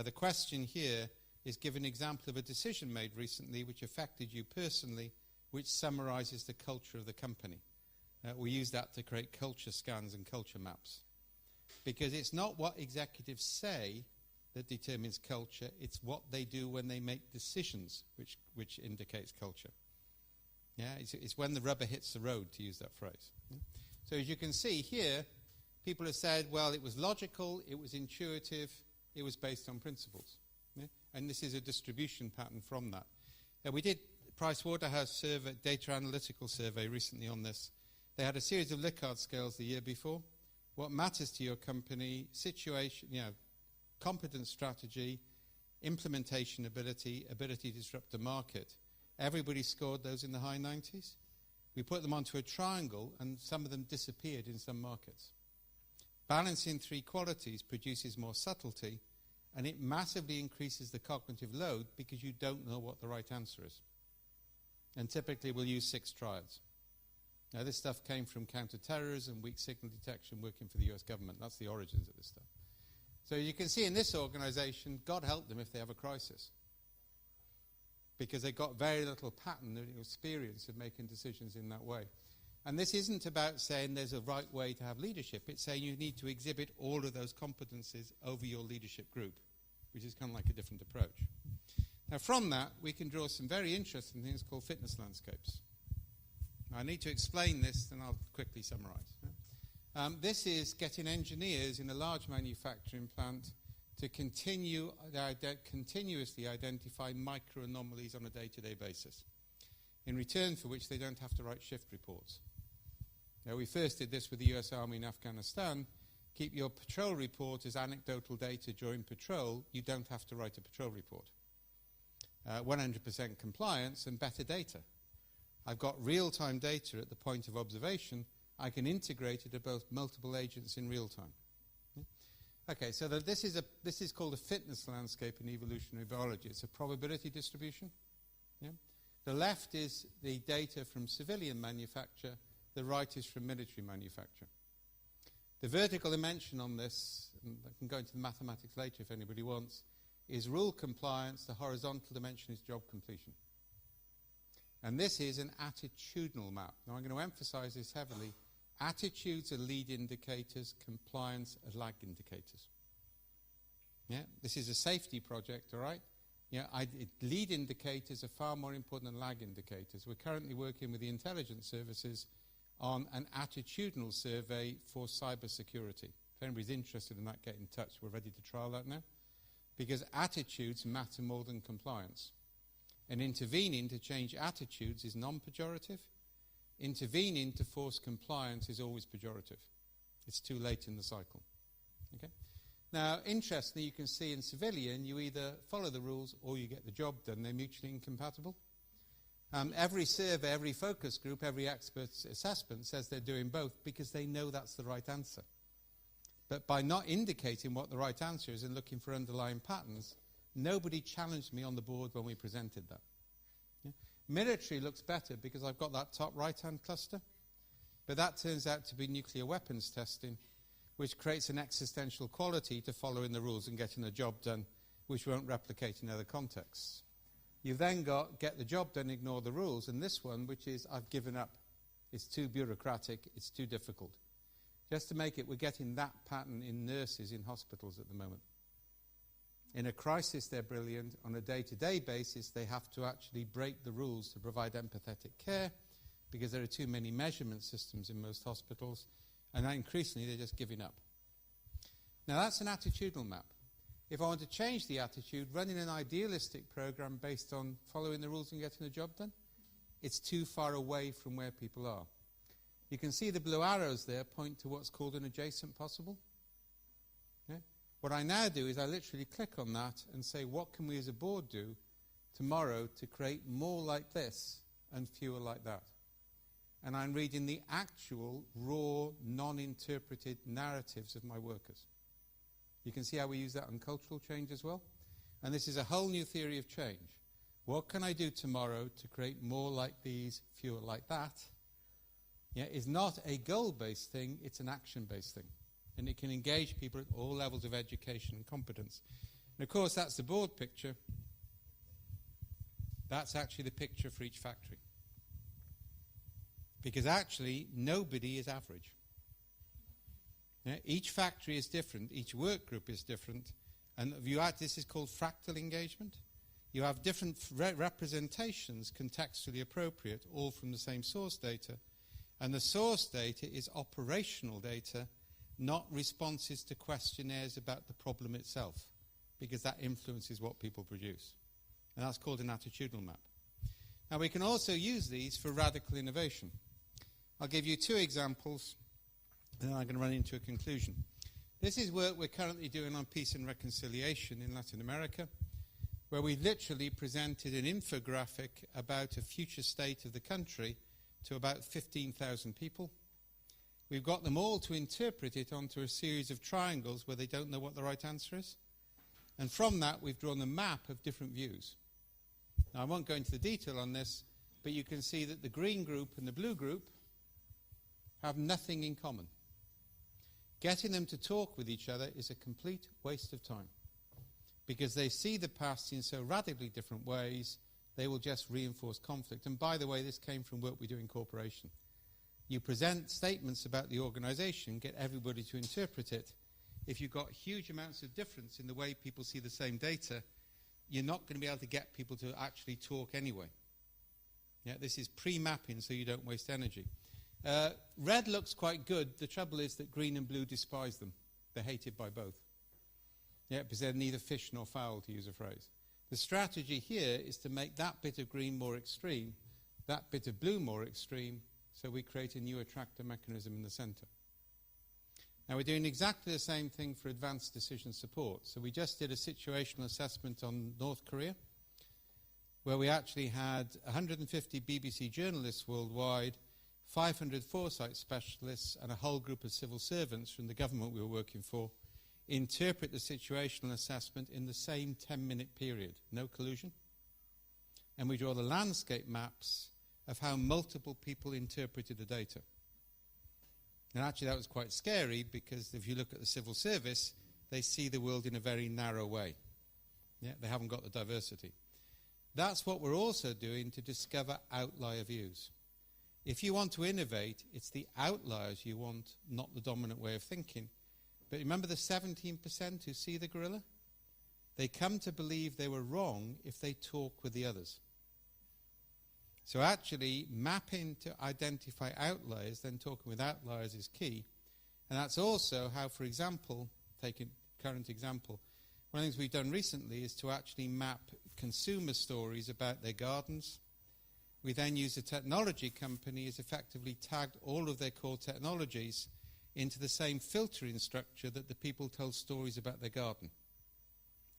The question here is give an example of a decision made recently which affected you personally, which summarizes the culture of the company. We use that to create culture scans and culture maps. Because it's not what executives say that determines culture, it's what they do when they make decisions which indicates culture. Yeah, it's when the rubber hits the road, to use that phrase. Yeah? So as you can see here, people have said, well, it was logical, it was intuitive, it was based on principles. Yeah? and this is a distribution pattern from that. We did Pricewaterhouse survey, data analytical survey recently on this. They had a series of Likert scales the year before. What matters to your company, situation, competence strategy, implementation ability to disrupt the market. Everybody scored those in the high 90s. We put them onto a triangle, and some of them disappeared in some markets. Balancing three qualities produces more subtlety, and it massively increases the cognitive load because you don't know what the right answer is. And typically we'll use 6 triads. Now this stuff came from counter-terrorism, weak signal detection, working for the US government. That's the origins of this stuff. So you can see in this organization, God help them if they have a crisis, because they've got very little pattern and experience of making decisions in that way. And this isn't about saying there's a right way to have leadership. It's saying you need to exhibit all of those competencies over your leadership group, which is kind of like a different approach. Now from that, we can draw some very interesting things called fitness landscapes. Now, I need to explain this, and I'll quickly summarize. This is getting engineers in a large manufacturing plant to continuously identify micro-anomalies on a day-to-day basis, in return for which they don't have to write shift reports. Now, we first did this with the US Army in Afghanistan. Keep your patrol report as anecdotal data during patrol. You don't have to write a patrol report. 100% compliance and better data. I've got real-time data at the point of observation. I can integrate it to both multiple agents in real time. Okay, so this is called a fitness landscape in evolutionary biology. It's a probability distribution. Yeah? The left is the data from civilian manufacture. The right is from military manufacture. The vertical dimension on this, and I can go into the mathematics later if anybody wants, is rule compliance. The horizontal dimension is job completion. And this is an attitudinal map. Now I'm going to emphasize this heavily. Attitudes are lead indicators, compliance are lag indicators. Yeah, this is a safety project, all right? Yeah, lead indicators are far more important than lag indicators. We're currently working with the intelligence services on an attitudinal survey for cybersecurity. If anybody's interested in that, get in touch. We're ready to trial that now. Because attitudes matter more than compliance. And intervening to change attitudes is non-pejorative. Intervening to force compliance is always pejorative. It's too late in the cycle. Okay? Now, interestingly, you can see in civilian, you either follow the rules or you get the job done. They're mutually incompatible. Every survey, every focus group, every expert assessment says they're doing both because they know that's the right answer. But by not indicating what the right answer is and looking for underlying patterns, nobody challenged me on the board when we presented that. Yeah? Military looks better because I've got that top right-hand cluster, but that turns out to be nuclear weapons testing, which creates an existential quality to following the rules and getting a job done, which won't replicate in other contexts. You've then got get the job done, ignore the rules, and this one, which is I've given up. It's too bureaucratic, it's too difficult. Just to make it, we're getting that pattern in nurses in hospitals at the moment. In a crisis, they're brilliant. On a day-to-day basis, they have to actually break the rules to provide empathetic care because there are too many measurement systems in most hospitals, and increasingly they're just giving up. Now, that's an attitudinal map. If I want to change the attitude, running an idealistic program based on following the rules and getting the job done, it's too far away from where people are. You can see the blue arrows there point to what's called an adjacent possible. Yeah? What I now do is I literally click on that and say, what can we as a board do tomorrow to create more like this and fewer like that? And I'm reading the actual, raw, non-interpreted narratives of my workers. You can see how we use that on cultural change as well. And this is a whole new theory of change. What can I do tomorrow to create more like these, fewer like that? Yeah, it's not a goal-based thing, it's an action-based thing. And it can engage people at all levels of education and competence. And of course, that's the board picture. That's actually the picture for each factory. Because actually, nobody is average. Yeah, each factory is different, each work group is different, and this is called fractal engagement. You have different representations contextually appropriate, all from the same source data, and the source data is operational data, not responses to questionnaires about the problem itself. because that influences what people produce. And that's called an attitudinal map. Now, we can also use these for radical innovation. I'll give you 2 examples, and then I'm going to run into a conclusion. This is work we're currently doing on peace and reconciliation in Latin America, where we literally presented an infographic about a future state of the country to about 15,000 people. We've got them all to interpret it onto a series of triangles where they don't know what the right answer is. And from that, we've drawn a map of different views. Now, I won't go into the detail on this, but you can see that the green group and the blue group have nothing in common. Getting them to talk with each other is a complete waste of time, because they see the past in so radically different ways, they will just reinforce conflict. And by the way, this came from work we do in corporation. You present statements about the organization, get everybody to interpret it. If you've got huge amounts of difference in the way people see the same data, you're not going to be able to get people to actually talk anyway. Yeah, this is pre-mapping, so you don't waste energy. Red looks quite good. The trouble is that green and blue despise them. They're hated by both. Yeah, because they're neither fish nor fowl, to use a phrase. The strategy here is to make that bit of green more extreme, that bit of blue more extreme, so we create a new attractor mechanism in the center. Now, we're doing exactly the same thing for advanced decision support. So we just did a situational assessment on North Korea, where we actually had 150 BBC journalists worldwide, 500 foresight specialists, and a whole group of civil servants from the government we were working for interpret the situational assessment in the same 10-minute period. No collusion. And we draw the landscape maps of how multiple people interpreted the data. And actually that was quite scary, because if you look at the civil service, they see the world in a very narrow way. Yeah, they haven't got the diversity. That's what we're also doing to discover outlier views. If you want to innovate, it's the outliers you want, not the dominant way of thinking. But remember the 17% who see the gorilla? They come to believe they were wrong if they talk with the others. So actually, mapping to identify outliers, then talking with outliers is key. And that's also how, for example, take a current example, one of the things we've done recently is to actually map consumer stories about their gardens. We then use a technology company as effectively tagged all of their core technologies into the same filtering structure that the people told stories about their garden.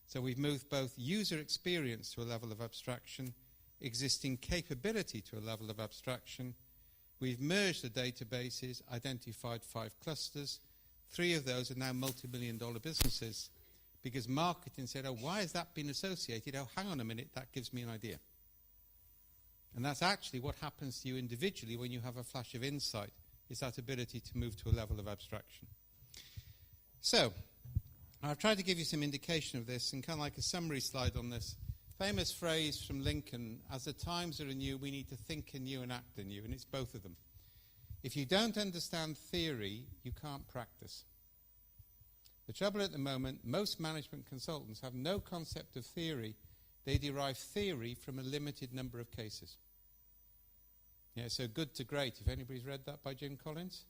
So we've moved both user experience to a level of abstraction, existing capability to a level of abstraction. We've merged the databases, identified 5 clusters. 3 of those are now multi-million-dollar businesses, because marketing said, oh, why has that been associated? Oh, hang on a minute, that gives me an idea. And that's actually what happens to you individually when you have a flash of insight, is that ability to move to a level of abstraction. So, I've tried to give you some indication of this, and kind of like a summary slide on this. Famous phrase from Lincoln, as the times are anew, we need to think anew and act anew, and it's both of them. If you don't understand theory, you can't practice. The trouble at the moment, most management consultants have no concept of theory. They derive theory from a limited number of cases. Yeah, so Good to Great, if anybody's read that by Jim Collins,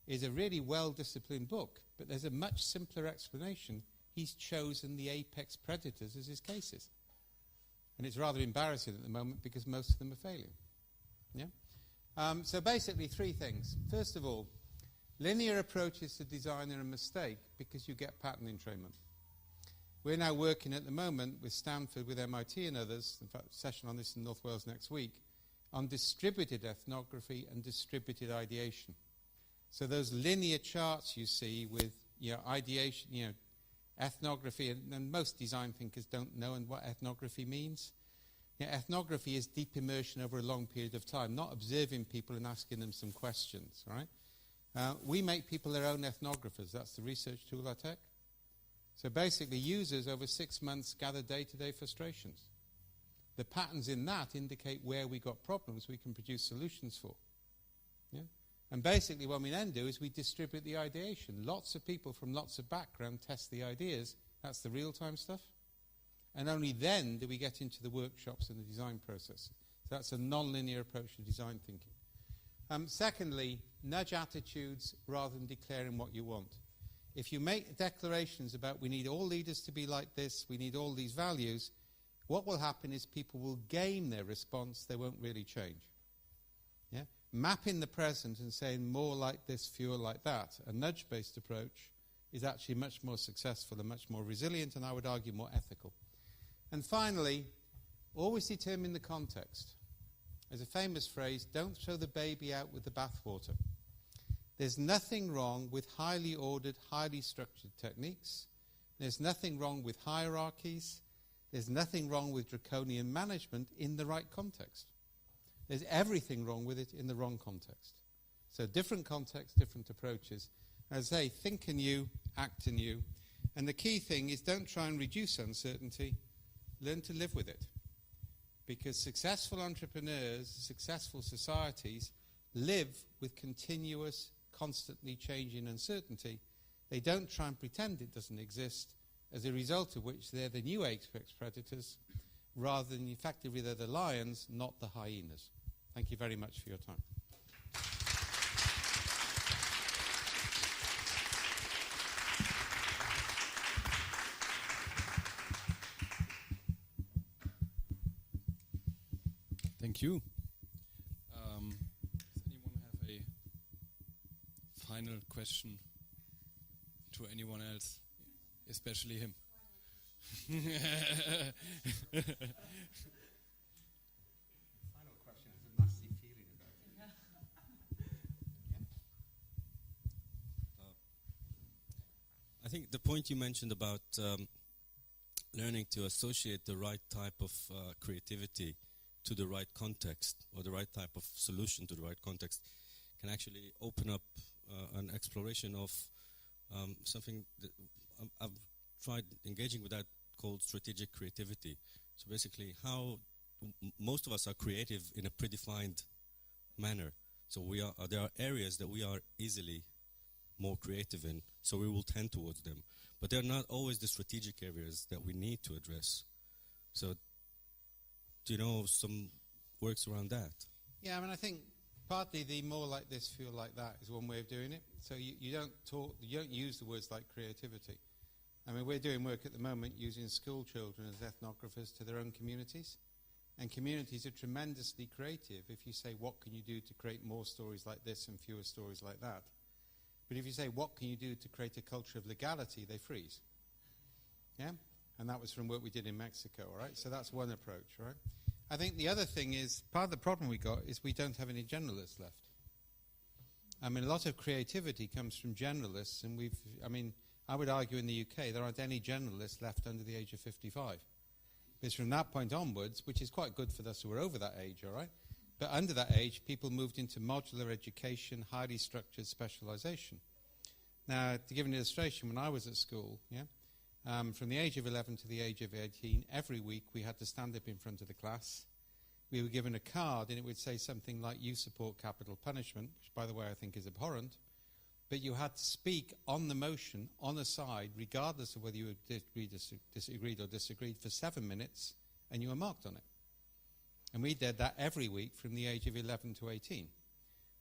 is a really well-disciplined book, but there's a much simpler explanation. He's chosen the apex predators as his cases. And it's rather embarrassing at the moment because most of them are failing. Yeah? So basically 3 things. First of all, linear approaches to design are a mistake because you get pattern entrainment. We're now working at the moment with Stanford, with MIT and others, in fact, a session on this in North Wales next week, on distributed ethnography and distributed ideation. So those linear charts you see with ideation, ethnography, and most design thinkers don't know what ethnography means. Ethnography is deep immersion over a long period of time, not observing people and asking them some questions, right? We make people their own ethnographers. That's the research tool I take. So basically, users over 6 months gather day-to-day frustrations. The patterns in that indicate where we got problems we can produce solutions for. Yeah? And basically what we then do is we distribute the ideation. Lots of people from lots of backgrounds test the ideas. That's the real-time stuff. And only then do we get into the workshops and the design process. So that's a non-linear approach to design thinking. Secondly, nudge attitudes rather than declaring what you want. If you make declarations about we need all leaders to be like this, we need all these values, what will happen is people will game their response, they won't really change. Yeah? Mapping the present and saying more like this, fewer like that, a nudge-based approach is actually much more successful and much more resilient, and I would argue more ethical. And finally, always determine the context. There's a famous phrase, don't throw the baby out with the bathwater. There's nothing wrong with highly ordered, highly structured techniques. There's nothing wrong with hierarchies. There's nothing wrong with draconian management in the right context. There's everything wrong with it in the wrong context. So different contexts, different approaches. As I say, think anew, act anew. And the key thing is don't try and reduce uncertainty. Learn to live with it. Because successful entrepreneurs, successful societies live with continuous, constantly changing uncertainty. They don't try and pretend it doesn't exist, as a result of which they're the new apex predators, rather than effectively they're the lions, not the hyenas. Thank you very much for your time. Thank you. Does anyone have a final question to anyone else, especially him? Final question has a nasty feeling about it. I think the point you mentioned about learning to associate the right type of creativity to the right context, or the right type of solution to the right context, can actually open up an exploration of something that I've tried engaging with, that called strategic creativity. So basically how most of us are creative in a predefined manner. So there are areas that we are easily more creative in, so we will tend towards them. But they're not always the strategic areas that we need to address. So do you know some works around that? Yeah, I mean, I think partly the more like this, feel like that is one way of doing it. So you don't use the words like creativity. I mean, we're doing work at the moment using school children as ethnographers to their own communities. And communities are tremendously creative if you say, what can you do to create more stories like this and fewer stories like that? But if you say, what can you do to create a culture of legality, they freeze. Yeah? And that was from work we did in Mexico, all right? So that's one approach, right? I think the other thing is, part of the problem we got is we don't have any generalists left. I mean, a lot of creativity comes from generalists, and I would argue in the UK there aren't any generalists left under the age of 55. Because from that point onwards, which is quite good for those who are over that age, all right? But under that age, people moved into modular education, highly structured specialization. Now, to give an illustration, when I was at school, from the age of 11 to the age of 18, every week we had to stand up in front of the class. We were given a card, and it would say something like, you support capital punishment, which, by the way, I think is abhorrent. But you had to speak on the motion, on a side, regardless of whether you disagreed or disagreed, for 7 minutes, and you were marked on it. And we did that every week from the age of 11 to 18.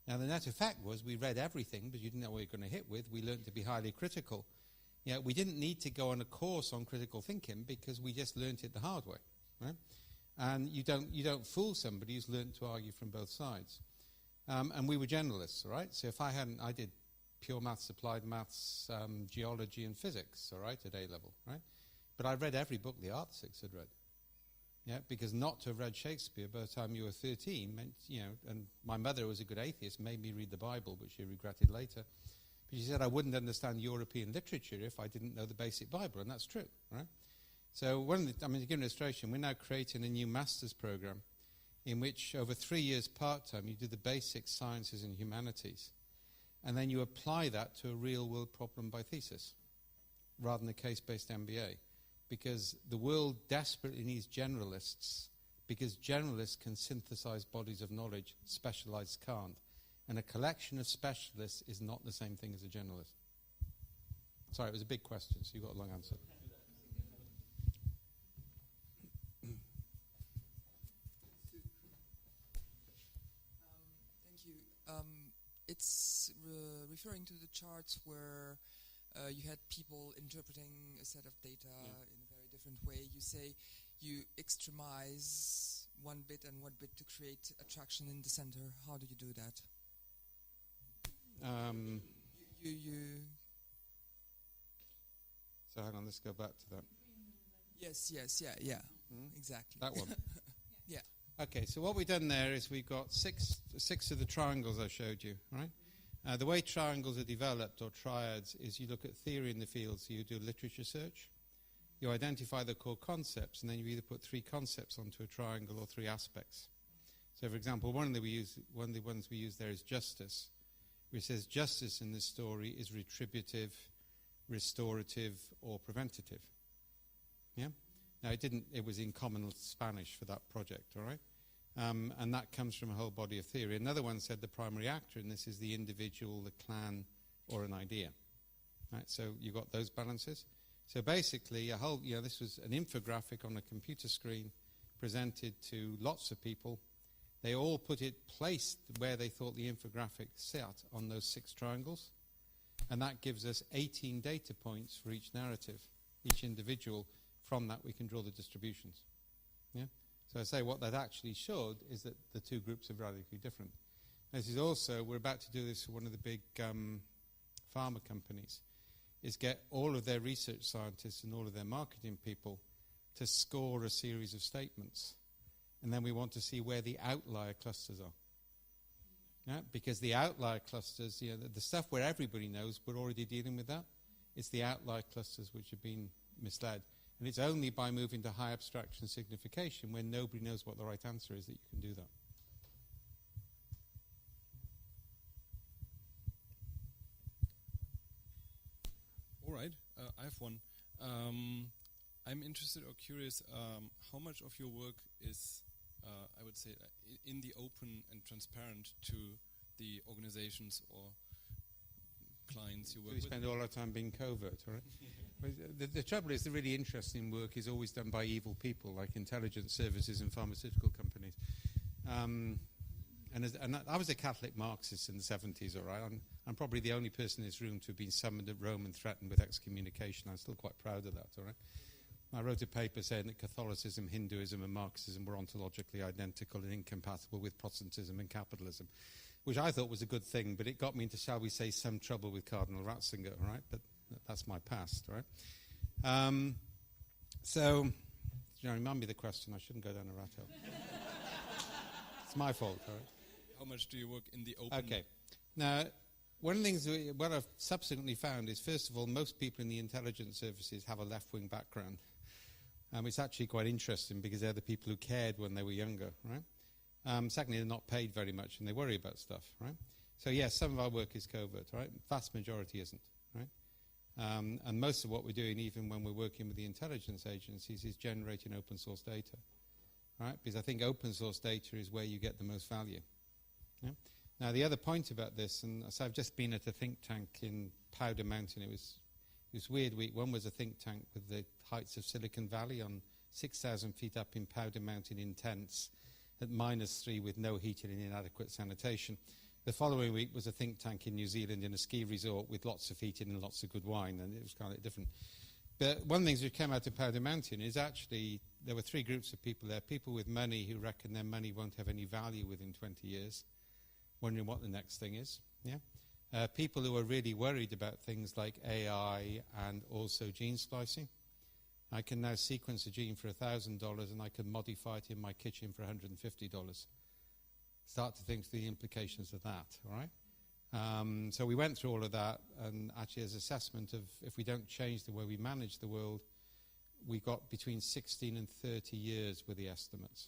Now, the net effect was we read everything, but you didn't know what you were going to hit with. We learned to be highly critical. Yeah, we didn't need to go on a course on critical thinking because we just learnt it the hard way, right? And you don't fool somebody who's learnt to argue from both sides. And we were generalists, all right? So if I did pure maths, applied maths, geology and physics, all right, at A-level, right? But I read every book the Artists had read. Yeah, because not to have read Shakespeare by the time you were 13 meant, and my mother was a good atheist, made me read the Bible, which she regretted later. But she said I wouldn't understand European literature if I didn't know the basic Bible, and that's true, right? So to give an illustration, we're now creating a new master's program in which over 3 years part-time you do the basic sciences and humanities, and then you apply that to a real-world problem by thesis, rather than a case-based MBA, because the world desperately needs generalists, because generalists can synthesize bodies of knowledge, specialized can't. And a collection of specialists is not the same thing as a generalist. Sorry, it was a big question, so you got a long answer. Thank you. It's referring to the charts where you had people interpreting a set of data in a very different way. You say you extremize one bit and one bit to create attraction in the center. How do you do that? So hang on, let's go back to that. Yes, exactly. That one. Yeah. Okay, so what we've done there is we've got six of the triangles I showed you, right? The way triangles are developed, or triads, is you look at theory in the field, so you do literature search, you identify the core concepts, and then you either put 3 concepts onto a triangle or 3 aspects. So, for example, one of the ones we use there is justice, which says justice in this story is retributive, restorative, or preventative. Yeah? Now, it was in common Spanish for that project, all right? And that comes from a whole body of theory. Another one said the primary actor in this is the individual, the clan, or an idea. Right? So you got those balances. So basically, this was an infographic on a computer screen presented to lots of people. They all placed where they thought the infographic sat on those 6 triangles. And that gives us 18 data points for each narrative, each individual. From that, we can draw the distributions. Yeah. So I say what that actually showed is that the 2 groups are radically different. This is also, we're about to do this for one of the big pharma companies, is get all of their research scientists and all of their marketing people to score a series of statements. And then we want to see where the outlier clusters are. Yeah? Because the outlier clusters, the stuff where everybody knows, we're already dealing with that. It's the outlier clusters which have been misled. And it's only by moving to high abstraction signification when nobody knows what the right answer is that you can do that. All right, I have one. I'm interested or curious how much of your work is, I would say, in the open and transparent to the organizations or clients you work with? We spend all our time being covert, right? The trouble is, the really interesting work is always done by evil people, like intelligence services and pharmaceutical companies. I was a Catholic Marxist in the 70s, all right? I'm probably the only person in this room to have been summoned at Rome and threatened with excommunication. I'm still quite proud of that, all right? I wrote a paper saying that Catholicism, Hinduism, and Marxism were ontologically identical and incompatible with Protestantism and capitalism, which I thought was a good thing, but it got me into, shall we say, some trouble with Cardinal Ratzinger, all right? But that's my past, right? So, remind me of the question. I shouldn't go down a rat hole. It's my fault, all right? How much do you work in the open? Okay. Now, one of the things what I've subsequently found is, first of all, most people in the intelligence services have a left-wing background. It's actually quite interesting because they're the people who cared when they were younger, right? Secondly, they're not paid very much and they worry about stuff, right? So, yes, some of our work is covert, right? Vast majority isn't, right? And most of what we're doing, even when we're working with the intelligence agencies, is generating open source data, right? Because I think open source data is where you get the most value. Yeah? Now, the other point about this, and so I've just been at a think tank in Powder Mountain. It was weird week. One was a think tank with the heights of Silicon Valley on 6,000 feet up in Powder Mountain in tents at -3 with no heating and inadequate sanitation. The following week was a think tank in New Zealand in a ski resort with lots of heating and lots of good wine, and it was kind of different. But one of the things that came out of Powder Mountain is actually there were 3 groups of people there. People with money who reckon their money won't have any value within 20 years, wondering what the next thing is. Yeah. People who are really worried about things like AI and also gene splicing. I can now sequence a gene for $1,000 and I can modify it in my kitchen for $150. Start to think through the implications of that, all right? So we went through all of that, and actually as assessment of if we don't change the way we manage the world, we got between 16 and 30 years with the estimates,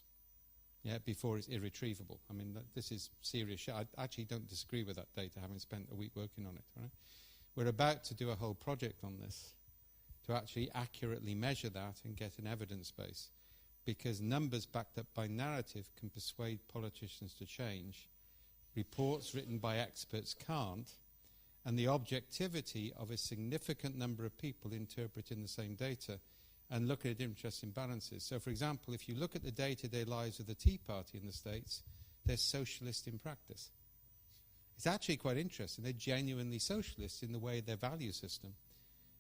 before it's irretrievable. I mean, this is serious shit. I actually don't disagree with that data, having spent a week working on it, all right? We're about to do a whole project on this to actually accurately measure that and get an evidence base, because numbers backed up by narrative can persuade politicians to change. Reports written by experts can't, and the objectivity of a significant number of people interpreting the same data and looking at interesting balances. So, for example, if you look at the day-to-day lives of the Tea Party in the States, they're socialist in practice. It's actually quite interesting. They're genuinely socialist in the way their value system.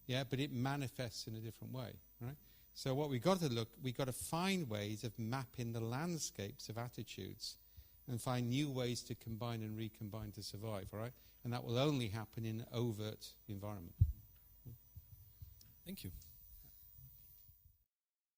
Yeah, but it manifests in a different way, right? So what we've got to find ways of mapping the landscapes of attitudes and find new ways to combine and recombine to survive, all right? And that will only happen in an overt environment. Thank you.